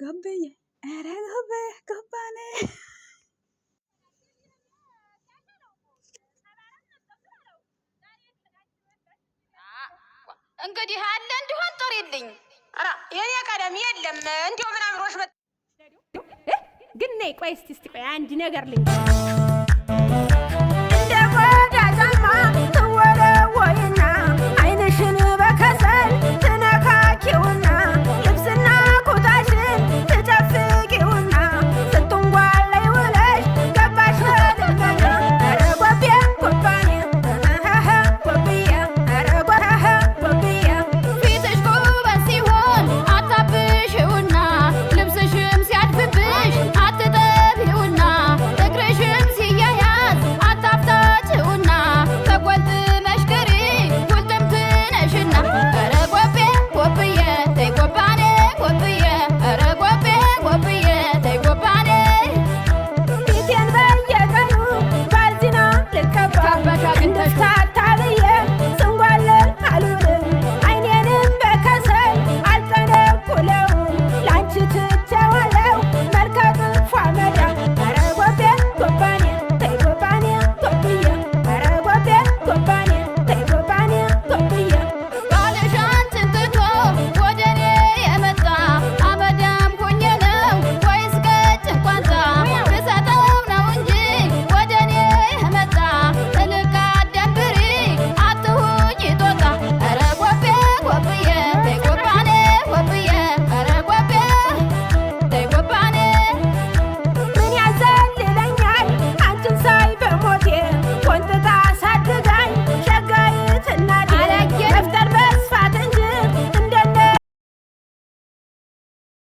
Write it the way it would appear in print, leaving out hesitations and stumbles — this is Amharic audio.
ገበየ ኧረ ገባኔ እንግዲህ አለ እንዲሆን ጥሪልኝ። ኧረ የኔ ቀደም የለም እንዲሁ ምን አምሮሽ ግን ነይ ቆይ እስቲ ቆይ አንድ ነገር ልንገርሽ